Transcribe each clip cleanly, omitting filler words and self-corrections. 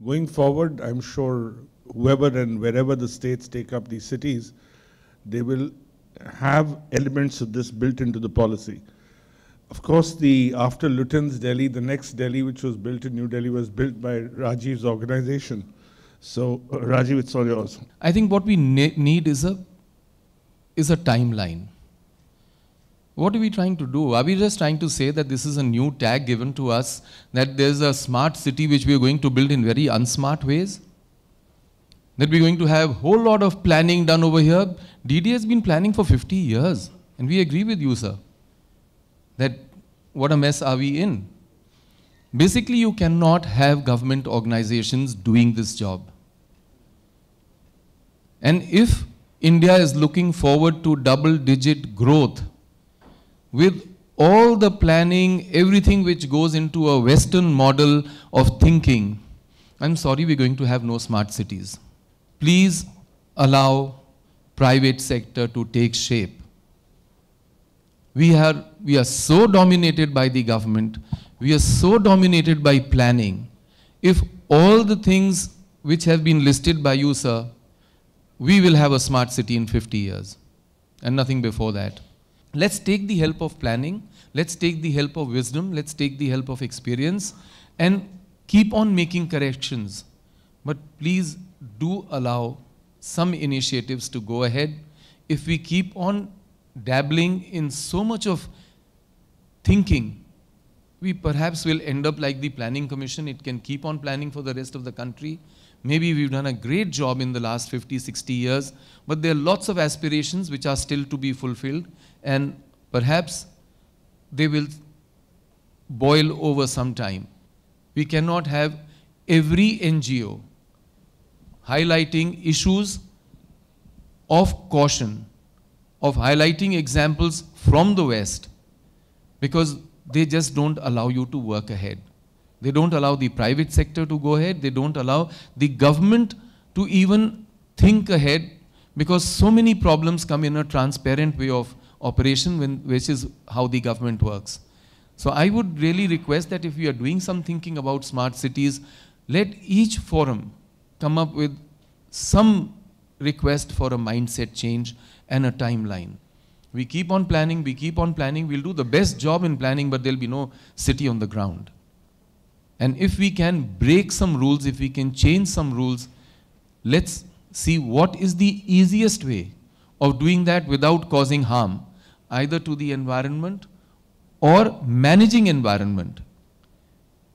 Going forward, I'm sure whoever and wherever the states take up these cities, they will have elements of this built into the policy. Of course, after Lutyens Delhi, the next Delhi which was built in New Delhi was built by Rajiv's organization. So, Rajiv, it's all yours. I think what we need is a timeline. What are we trying to do? Are we just trying to say that this is a new tag given to us, that there's a smart city which we are going to build in very unsmart ways? That we're going to have a whole lot of planning done over here? DD has been planning for 50 years. And we agree with you, sir, that what a mess are we in? Basically, you cannot have government organizations doing this job. And if India is looking forward to double-digit growth, with all the planning, everything which goes into a Western model of thinking, I'm sorry, we're going to have no smart cities. Please allow private sector to take shape. We are so dominated by the government, we are so dominated by planning. If all the things which have been listed by you, sir, we will have a smart city in 50 years and nothing before that. Let's take the help of planning, let's take the help of wisdom, let's take the help of experience and keep on making corrections. But please do allow some initiatives to go ahead. If we keep on dabbling in so much of thinking, we perhaps will end up like the Planning Commission. It can keep on planning for the rest of the country. Maybe we've done a great job in the last 50, 60 years, but there are lots of aspirations which are still to be fulfilled, and perhaps they will boil over some time. We cannot have every NGO highlighting issues of caution, of highlighting examples from the West, because they just don't allow you to work ahead. They don't allow the private sector to go ahead. They don't allow the government to even think ahead, because so many problems come in a transparent way of operation, which is how the government works. So I would really request that if we are doing some thinking about smart cities, let each forum come up with some request for a mindset change and a timeline. We keep on planning, we'll do the best job in planning, but there'll be no city on the ground. And if we can break some rules, if we can change some rules, let's see what is the easiest way of doing that without causing harm, either to the environment or managing environment.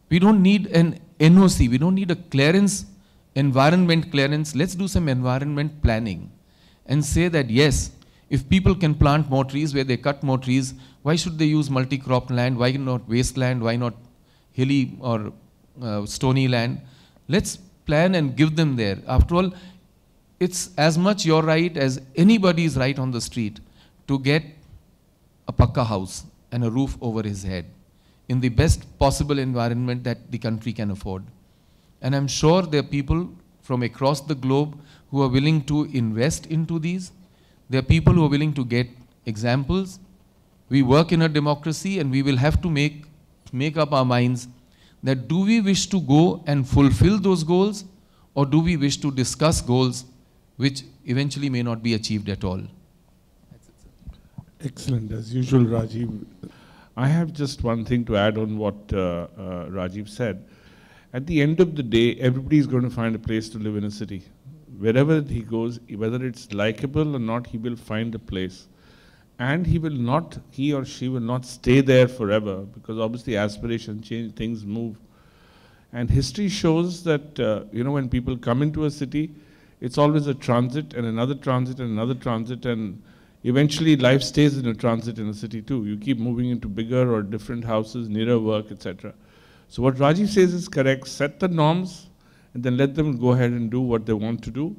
We don't need an NOC, we don't need a clearance, environment clearance. Let's do some environment planning and say that yes, if people can plant more trees where they cut more trees, why should they use multi-crop land? Why not wasteland? Why not hilly or stony land? Let's plan and give them there. After all, it's as much your right as anybody's right on the street to get a pakka house and a roof over his head in the best possible environment that the country can afford. And I'm sure there are people from across the globe who are willing to invest into these. There are people who are willing to get examples. We work in a democracy and we will have to make up our minds that do we wish to go and fulfill those goals, or do we wish to discuss goals which eventually may not be achieved at all. That's it, sir. Excellent, as usual, Rajiv. I have just one thing to add on what Rajiv said. At the end of the day, everybody is going to find a place to live in a city. Wherever he goes, whether it's likable or not, he will find a place. And he or she will not stay there forever, because obviously aspiration change, things move. And history shows that, when people come into a city, it's always a transit and another transit and another transit, and eventually life stays in a transit in a city too. You keep moving into bigger or different houses, nearer work, etc. So what Rajiv says is correct. Set the norms and then let them go ahead and do what they want to do.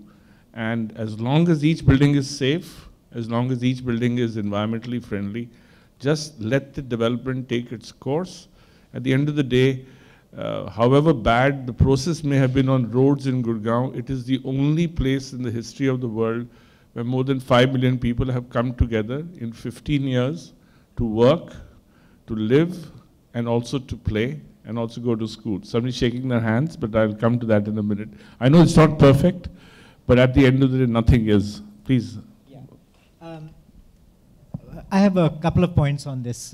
And as long as each building is safe, as long as each building is environmentally friendly, just let the development take its course. At the end of the day, however bad the process may have been on roads in Gurgaon, it is the only place in the history of the world where more than 5 million people have come together in 15 years to work, to live, and also to play. and also go to school. Somebody's shaking their hands, but I'll come to that in a minute. I know it's not perfect, but at the end of the day, nothing is. Please. Yeah. I have a couple of points on this.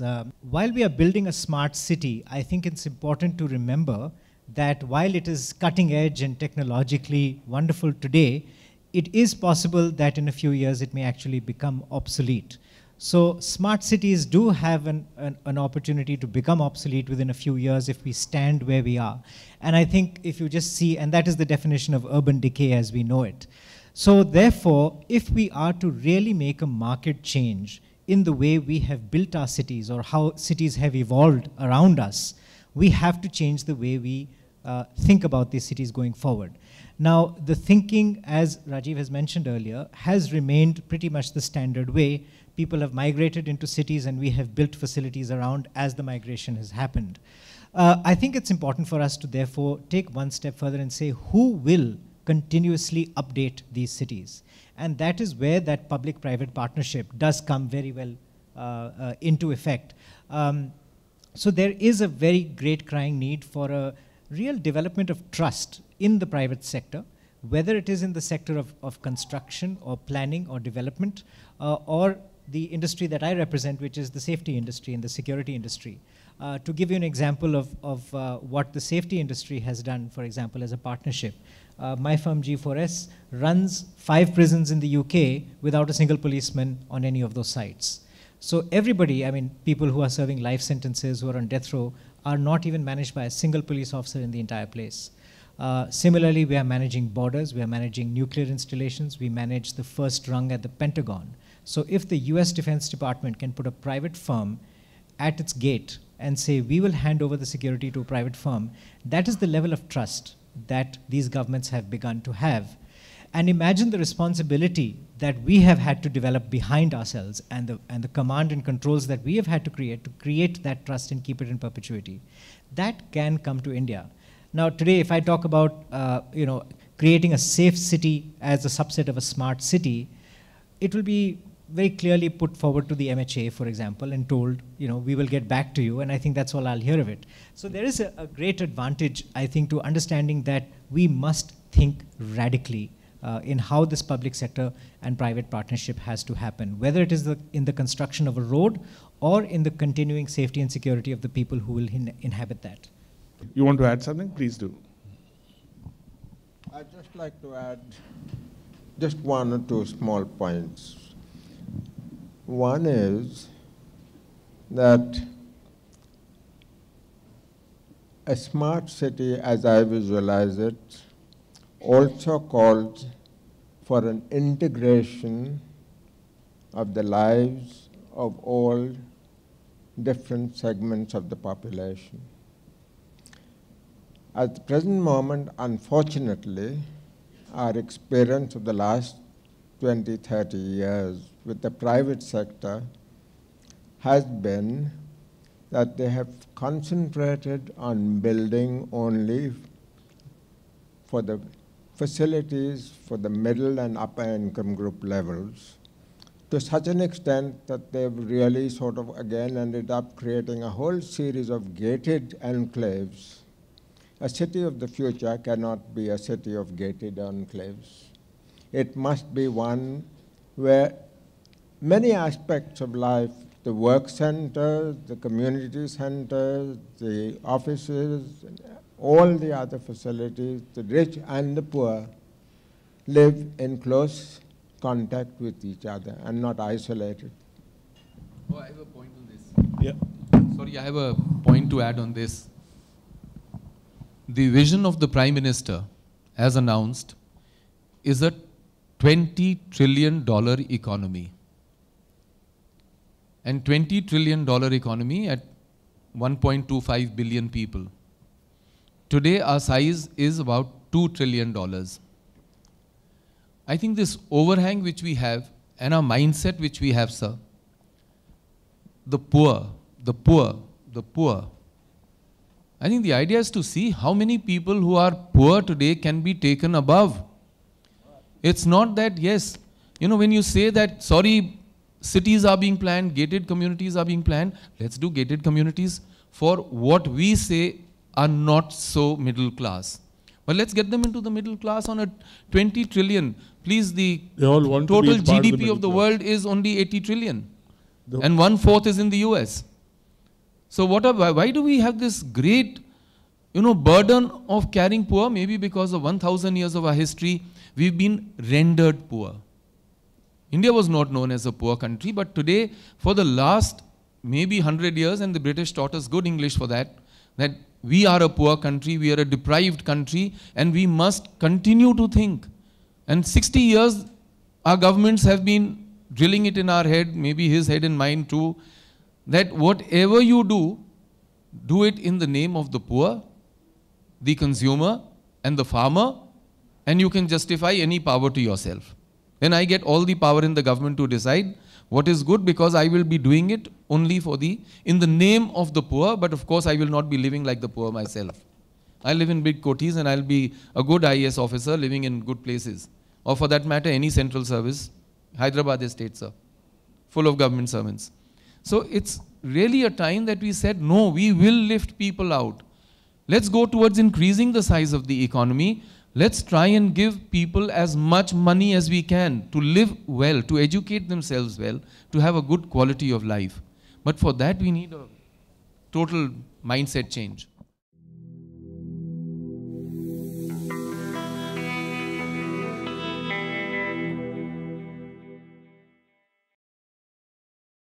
While we are building a smart city, I think it's important to remember that while it is cutting edge and technologically wonderful today, it is possible that in a few years it may actually become obsolete. So smart cities do have an opportunity to become obsolete within a few years if we stand where we are. And I think if you just see, and that is the definition of urban decay as we know it. So therefore, if we are to really make a market change in the way we have built our cities or how cities have evolved around us, we have to change the way we think about these cities going forward. Now, the thinking, as Rajiv has mentioned earlier, has remained pretty much the standard way. People have migrated into cities and we have built facilities around as the migration has happened. I think it's important for us to therefore take one step further and say who will continuously update these cities. And that is where that public-private partnership does come very well into effect. So there is a very great crying need for a real development of trust in the private sector, whether it is in the sector of construction or planning or development, or the industry that I represent, which is the safety industry and the security industry. To give you an example of what the safety industry has done, for example, as a partnership, my firm G4S runs 5 prisons in the UK without a single policeman on any of those sites. So everybody, I mean, people who are serving life sentences, who are on death row, are not even managed by a single police officer in the entire place. Similarly, we are managing borders, we are managing nuclear installations, we manage the first rung at the Pentagon. So if the US Defense Department can put a private firm at its gate and say, we will hand over the security to a private firm, that is the level of trust that these governments have begun to have. And imagine the responsibility that we have had to develop behind ourselves and the command and controls that we have had to create that trust and keep it in perpetuity. That can come to India. Now today, if I talk about creating a safe city as a subset of a smart city, it will be very clearly put forward to the MHA, for example, and told, we will get back to you, and I think that's all I'll hear of it. So there is a great advantage, I think, to understanding that we must think radically in how this public sector and private partnership has to happen, whether it is in the construction of a road or in the continuing safety and security of the people who will inhabit that. You want to add something? Please do. I'd just like to add just 1 or 2 small points. One is that a smart city, as I visualize it, also calls for an integration of the lives of all different segments of the population. At the present moment, unfortunately, our experience of the last 20, 30 years with the private sector has been that they have concentrated on building only for the facilities for the middle and upper income group levels, to such an extent that they've really sort of again ended up creating a whole series of gated enclaves. A city of the future cannot be a city of gated enclaves. It must be one where many aspects of life, the work centers, the community centers, the offices, all the other facilities, the rich and the poor, live in close contact with each other and not isolated. Oh, I have a point on this. Yeah. Sorry, I have a point to add on this. The vision of the Prime Minister, as announced, is a $20 trillion economy. And $20 trillion economy at 1.25 billion people. Today, our size is about $2 trillion. I think this overhang which we have and our mindset which we have, sir, the poor, the poor, the poor. I think the idea is to see how many people who are poor today can be taken above. It's not that, yes, when you say that, sorry, cities are being planned, gated communities are being planned, let's do gated communities for what we say are not so middle class. But let's get them into the middle class on a 20 trillion. Please, the They all want to be total a part of the GDP of the middle world is only 80 trillion. The- And 1/4 is in the US. So why do we have this great, burden of carrying poor? Maybe because of 1,000 years of our history, we've been rendered poor. India was not known as a poor country, but today, for the last maybe 100 years, and the British taught us good English for that we are a poor country, we are a deprived country, and we must continue to think. And 60 years, our governments have been drilling it in our head, maybe his head and mine too, that whatever you do it in the name of the poor, the consumer, and the farmer, and you can justify any power to yourself. Then I get all the power in the government to decide what is good, because I will be doing it only in the name of the poor, but of course I will not be living like the poor myself. I live in big cotis and I'll be a good IAS officer living in good places. Or for that matter, any central service. Hyderabad estate, sir, full of government servants. So it's really a time that we said, no, we will lift people out. Let's go towards increasing the size of the economy. Let's try and give people as much money as we can to live well, to educate themselves well, to have a good quality of life. But for that, we need a total mindset change.